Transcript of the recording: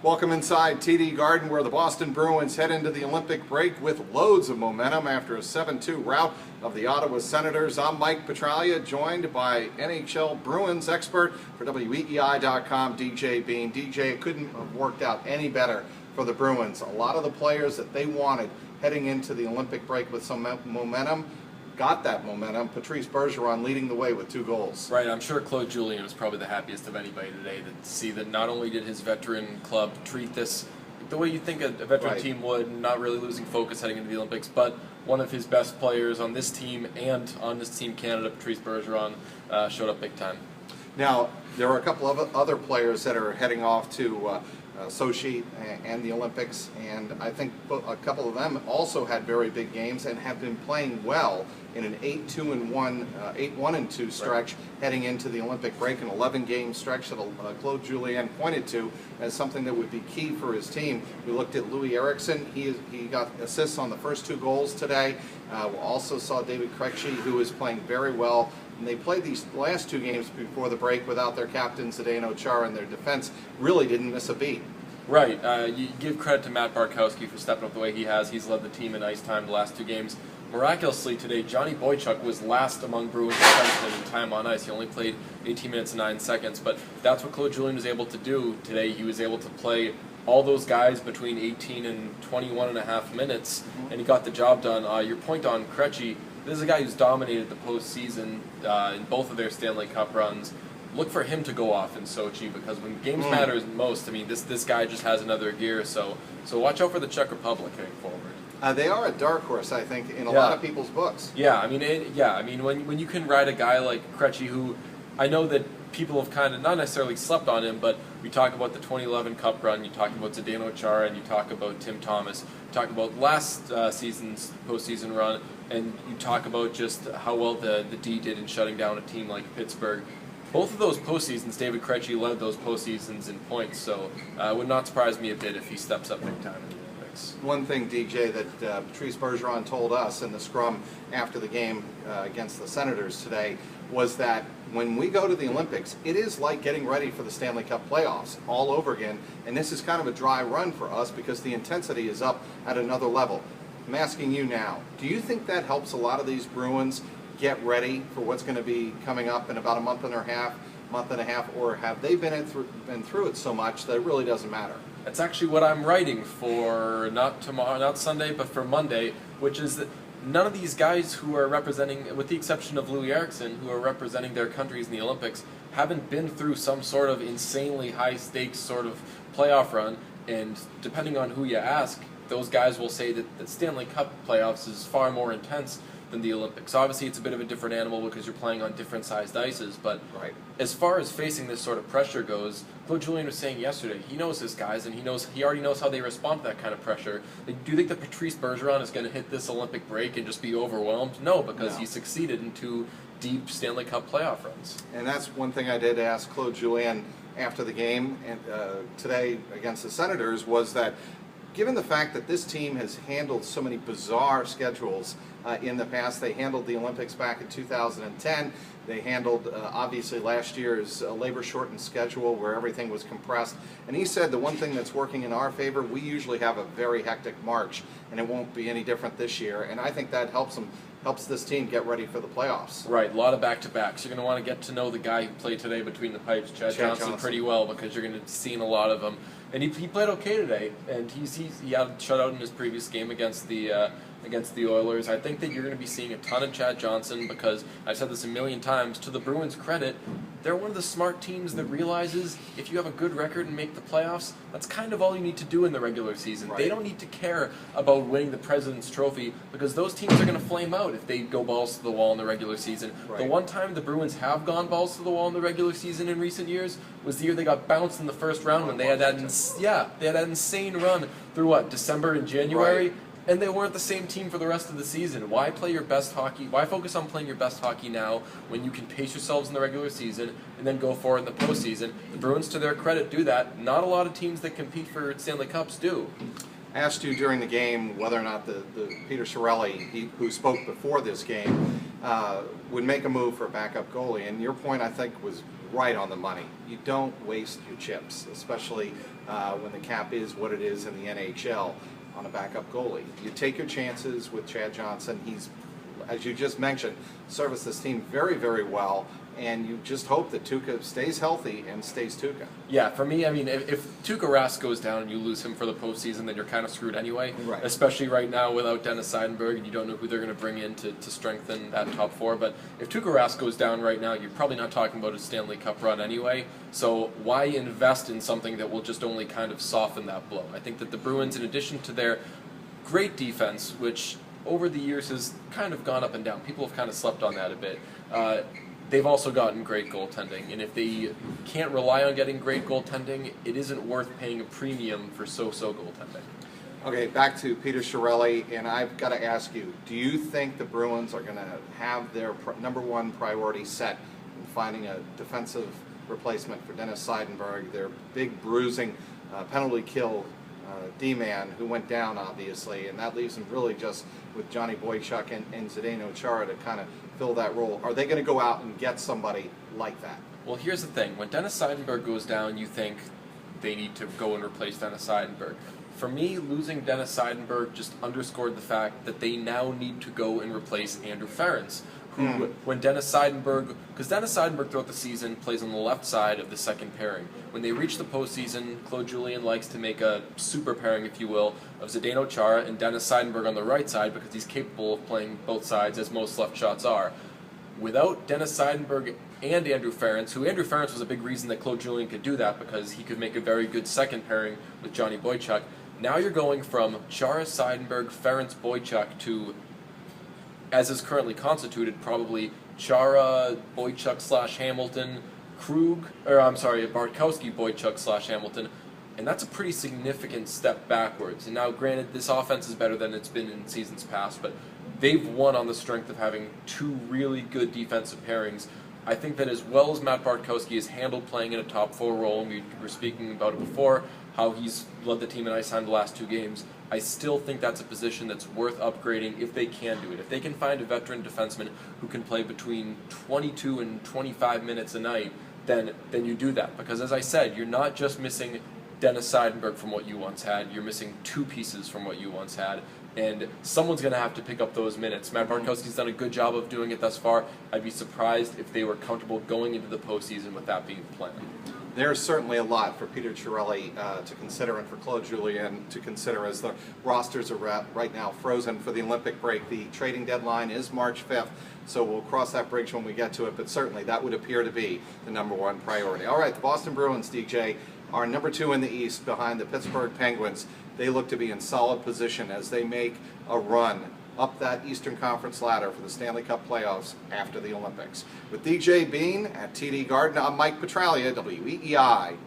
Welcome inside TD Garden, where the Boston Bruins head into the Olympic break with loads of momentum after a 7-2 rout of the Ottawa Senators. I'm Mike Petraglia, joined by NHL Bruins expert for WEEI.com, DJ Bean. DJ, it couldn't have worked out any better for the Bruins. A lot of the players that they wanted heading into the Olympic break with some momentum got that momentum. Patrice Bergeron leading the way with 2 goals. Right, I'm sure Claude Julien was probably the happiest of anybody today to see that not only did his veteran club treat this the way you think a veteran team would, not really losing focus heading into the Olympics, but one of his best players on this team and on this Team Canada, Patrice Bergeron, showed up big time. Now, there are a couple of other players that are heading off to Sochi and the Olympics, and I think a couple of them also had very big games and have been playing well in an 8-1-2 stretch heading into the Olympic break, an 11-game stretch that Claude Julien pointed to as something that would be key for his team. We looked at Louis Eriksson. He got assists on the first 2 goals today. We also saw David Krejci, who is playing very well. And they played these last 2 games before the break without their captain, Zdeno Chara, and their defense really didn't miss a beat. Right. You give credit to Matt Bartkowski for stepping up the way he has. He's led the team in ice time the last 2 games. Miraculously today, Johnny Boychuk was last among Bruins defensemen in time on ice. He only played 18 minutes and 9 seconds, but that's what Claude Julien was able to do today. He was able to play all those guys between 18 and 21 and a half minutes, and he got the job done. Your point on Krejci, this is a guy who's dominated the postseason in both of their Stanley Cup runs. Look for him to go off in Sochi, because when games matter most, I mean, this guy just has another gear. So watch out for the Czech Republic heading forward. They are a dark horse, I think, in a lot of people's books. Yeah, I mean, when you can ride a guy like Krejci, who I know that people have kind of not necessarily slept on him, but we talk about the 2011 Cup run, you talk about Zdeno Chara, and you talk about Tim Thomas, you talk about last season's postseason run, and you talk about just how well the D did in shutting down a team like Pittsburgh. Both of those postseasons, David Krejci led those postseasons in points, so it would not surprise me a bit if he steps up big time in the Olympics. One thing, DJ, that Patrice Bergeron told us in the scrum after the game against the Senators today was that when we go to the Olympics, it is like getting ready for the Stanley Cup playoffs all over again, and this is kind of a dry run for us because the intensity is up at another level. I'm asking you now, do you think that helps a lot of these Bruins get ready for what's going to be coming up in about a month and a half, or have they been through it so much that it really doesn't matter? That's actually what I'm writing for, not tomorrow, not Sunday, but for Monday, which is that none of these guys who are representing, with the exception of Louis Eriksson, who are representing their countries in the Olympics, haven't been through some sort of insanely high-stakes sort of playoff run, and depending on who you ask, those guys will say that the Stanley Cup playoffs is far more intense than the Olympics. Obviously, it's a bit of a different animal because you're playing on different sized ices, but as far as facing this sort of pressure goes, Claude Julien was saying yesterday, he knows his guys, and he already knows how they respond to that kind of pressure. Do you think that Patrice Bergeron is going to hit this Olympic break and just be overwhelmed? No, because he succeeded in 2 deep Stanley Cup playoff runs. And that's one thing I did ask Claude Julien after the game and today against the Senators was that given the fact that this team has handled so many bizarre schedules in the past, they handled the Olympics back in 2010, they handled obviously last year's labor-shortened schedule where everything was compressed, and he said the one thing that's working in our favor, we usually have a very hectic March, and it won't be any different this year, and I think that helps this team get ready for the playoffs. Right, a lot of back-to-backs. You're going to want to get to know the guy who played today between the pipes, Chad Johnson, pretty well, because you're going to see a lot of them. And he played okay today, and he had a shutout in his previous game against the Oilers. I think that you're going to be seeing a ton of Chad Johnson because, I've said this a million times, to the Bruins' credit, they're one of the smart teams that realizes if you have a good record and make the playoffs, that's kind of all you need to do in the regular season. They don't need to care about winning the President's Trophy because those teams are going to flame out if they go balls to the wall in the regular season. The one time the Bruins have gone balls to the wall in the regular season in recent years was the year they got bounced in the first round when they had that insane run through December and January. And they weren't the same team for the rest of the season. Why play your best hockey? Why focus on playing your best hockey now when you can pace yourselves in the regular season and then go forward in the postseason? The Bruins, to their credit, do that. Not a lot of teams that compete for Stanley Cups do. Asked you during the game whether or not the Peter Chiarelli, who spoke before this game, would make a move for a backup goalie, and your point I think was right on the money. You don't waste your chips, especially when the cap is what it is in the NHL on a backup goalie. You take your chances with Chad Johnson. He's, as you just mentioned, serviced this team very, very well, and you just hope that Tuukka stays healthy and stays Tuukka. Yeah, for me, I mean, if Tuukka Rask goes down and you lose him for the postseason, then you're kind of screwed anyway. Right. Especially right now without Dennis Seidenberg, and you don't know who they're going to bring in to strengthen that top four. But if Tuukka Rask goes down right now, you're probably not talking about a Stanley Cup run anyway. So why invest in something that will just only kind of soften that blow? I think that the Bruins, in addition to their great defense, which over the years has kind of gone up and down, people have kind of slept on that a bit. They've also gotten great goaltending, and if they can't rely on getting great goaltending, it isn't worth paying a premium for so-so goaltending. Okay, back to Peter Chiarelli, and I've got to ask you, do you think the Bruins are going to have their number one priority set in finding a defensive replacement for Dennis Seidenberg, their big bruising penalty kill D-man who went down, obviously, and that leaves them really just with Johnny Boychuk and Zdeno Chara to kind of fill that role? Are they going to go out and get somebody like that? Well, here's the thing. When Dennis Seidenberg goes down, you think they need to go and replace Dennis Seidenberg. For me, losing Dennis Seidenberg just underscored the fact that they now need to go and replace Andrew Ference, who, when Dennis Seidenberg, because Dennis Seidenberg throughout the season plays on the left side of the second pairing. When they reach the postseason, Claude Julien likes to make a super pairing, if you will, of Zdeno Chara and Dennis Seidenberg on the right side because he's capable of playing both sides, as most left shots are. Without Dennis Seidenberg and Andrew Ference, who Andrew Ference was a big reason that Claude Julien could do that because he could make a very good second pairing with Johnny Boychuk. Now you're going from Chara, Seidenberg, Ference, Boychuk to, as is currently constituted, probably Chara, Boychuk / Hamilton, Bartkowski, Boychuk / Hamilton, and that's a pretty significant step backwards. And now, granted, this offense is better than it's been in seasons past, but they've won on the strength of having two really good defensive pairings. I think that as well as Matt Bartkowski has handled playing in a top four role, and we were speaking about it before, how he's led the team in ice time the last 2 games, I still think that's a position that's worth upgrading if they can do it. If they can find a veteran defenseman who can play between 22 and 25 minutes a night, then you do that. Because as I said, you're not just missing Dennis Seidenberg from what you once had, you're missing 2 pieces from what you once had, and someone's going to have to pick up those minutes. Matt Bartkowski's done a good job of doing it thus far. I'd be surprised if they were comfortable going into the postseason with that being the plan. There's certainly a lot for Peter Chiarelli to consider and for Claude Julien to consider as the rosters are right now frozen for the Olympic break. The trading deadline is March 5th, so we'll cross that bridge when we get to it, but certainly that would appear to be the number one priority. All right, the Boston Bruins, DJ, are number 2 in the East behind the Pittsburgh Penguins. They look to be in solid position as they make a run up that Eastern Conference ladder for the Stanley Cup playoffs after the Olympics. With DJ Bean at TD Garden, I'm Mike Petraglia, WEEI.com.